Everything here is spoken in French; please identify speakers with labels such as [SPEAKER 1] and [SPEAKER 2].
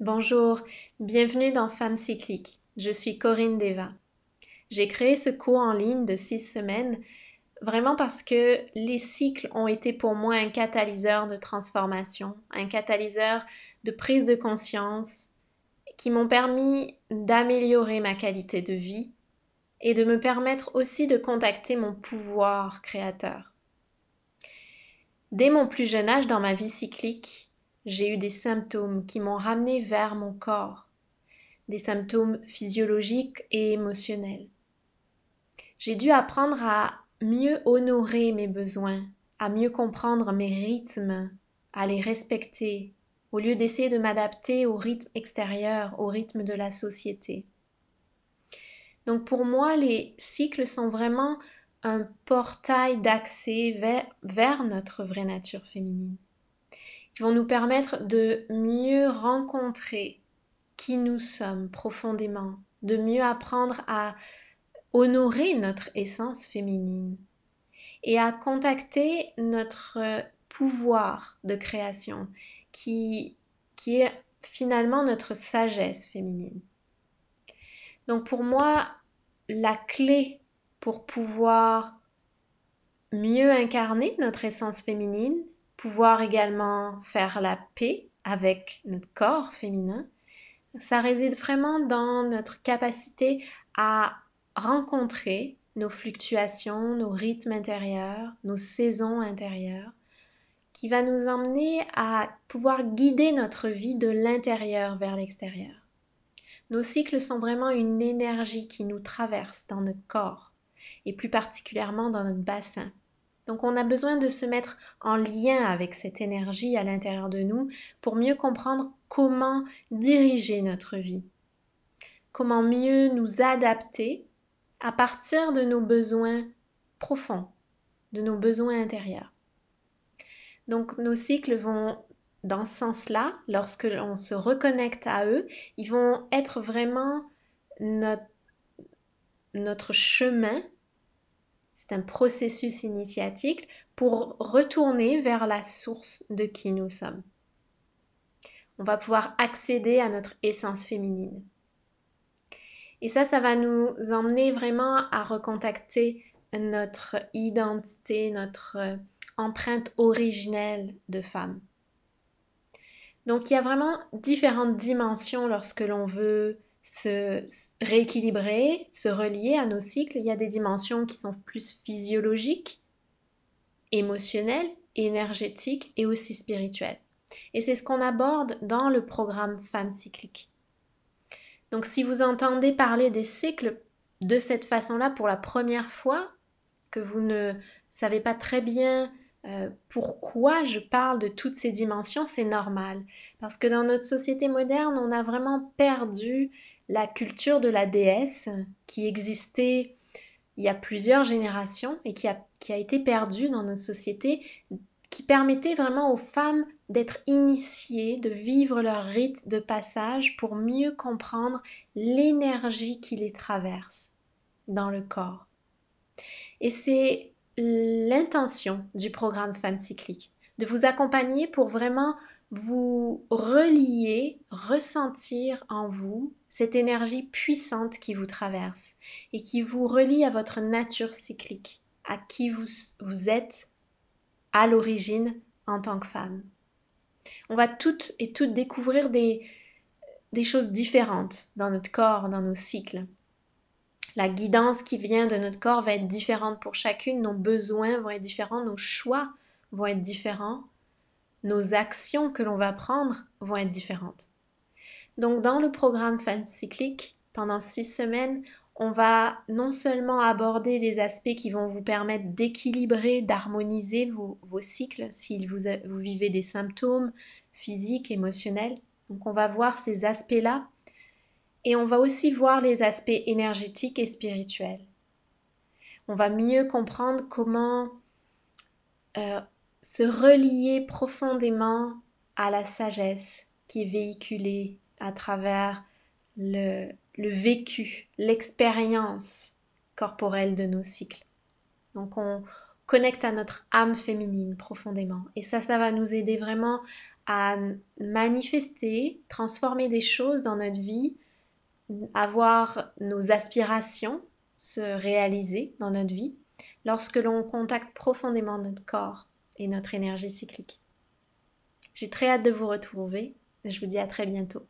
[SPEAKER 1] Bonjour, bienvenue dans Femmes cycliques. Je suis Corinne Deva. J'ai créé ce cours en ligne de 6 semaines vraiment parce que les cycles ont été pour moi un catalyseur de transformation, un catalyseur de prise de conscience qui m'ont permis d'améliorer ma qualité de vie et de me permettre aussi de contacter mon pouvoir créateur. Dès mon plus jeune âge dans ma vie cyclique, j'ai eu des symptômes qui m'ont ramené vers mon corps, des symptômes physiologiques et émotionnels. J'ai dû apprendre à mieux honorer mes besoins, à mieux comprendre mes rythmes, à les respecter, au lieu d'essayer de m'adapter au rythme extérieur, au rythme de la société. Donc pour moi, les cycles sont vraiment un portail d'accès vers notre vraie nature féminine, qui vont nous permettre de mieux rencontrer qui nous sommes profondément, de mieux apprendre à honorer notre essence féminine et à contacter notre pouvoir de création qui est finalement notre sagesse féminine. Donc pour moi, la clé pour pouvoir mieux incarner notre essence féminine, pouvoir également faire la paix avec notre corps féminin, ça réside vraiment dans notre capacité à rencontrer nos fluctuations, nos rythmes intérieurs, nos saisons intérieures, qui va nous emmener à pouvoir guider notre vie de l'intérieur vers l'extérieur. Nos cycles sont vraiment une énergie qui nous traverse dans notre corps et plus particulièrement dans notre bassin. Donc on a besoin de se mettre en lien avec cette énergie à l'intérieur de nous pour mieux comprendre comment diriger notre vie, comment mieux nous adapter à partir de nos besoins profonds, de nos besoins intérieurs. Donc nos cycles vont dans ce sens-là, lorsque l'on se reconnecte à eux, ils vont être vraiment notre chemin. C'est un processus initiatique pour retourner vers la source de qui nous sommes. On va pouvoir accéder à notre essence féminine. Et ça va nous emmener vraiment à recontacter notre identité, notre empreinte originelle de femme. Donc il y a vraiment différentes dimensions lorsque l'on veut se rééquilibrer, se relier à nos cycles. Il y a des dimensions qui sont plus physiologiques, émotionnelles, énergétiques et aussi spirituelles. Et c'est ce qu'on aborde dans le programme Femmes cycliques. Donc si vous entendez parler des cycles de cette façon-là pour la première fois, que vous ne savez pas très bien pourquoi je parle de toutes ces dimensions, c'est normal. Parce que dans notre société moderne, on a vraiment perdu la culture de la déesse qui existait il y a plusieurs générations et qui a été perdue dans notre société, qui permettait vraiment aux femmes d'être initiées, de vivre leur rite de passage pour mieux comprendre l'énergie qui les traverse dans le corps. Et c'est l'intention du programme Femmes cycliques, de vous accompagner pour vraiment vous relier, ressentir en vous cette énergie puissante qui vous traverse et qui vous relie à votre nature cyclique, à qui vous êtes à l'origine en tant que femme. On va toutes et toutes découvrir des choses différentes dans notre corps, dans nos cycles. La guidance qui vient de notre corps va être différente pour chacune, nos besoins vont être différents, nos choix vont être différents, nos actions que l'on va prendre vont être différentes. Donc dans le programme Femmes cycliques, pendant 6 semaines, on va non seulement aborder les aspects qui vont vous permettre d'équilibrer, d'harmoniser vos cycles si vous vivez des symptômes physiques, émotionnels. Donc on va voir ces aspects-là et on va aussi voir les aspects énergétiques et spirituels. On va mieux comprendre comment se relier profondément à la sagesse qui est véhiculée à travers le vécu, l'expérience corporelle de nos cycles. Donc on connecte à notre âme féminine profondément. Et ça va nous aider vraiment à manifester, transformer des choses dans notre vie, avoir nos aspirations se réaliser dans notre vie lorsque l'on contacte profondément notre corps et notre énergie cyclique. J'ai très hâte de vous retrouver. Je vous dis à très bientôt.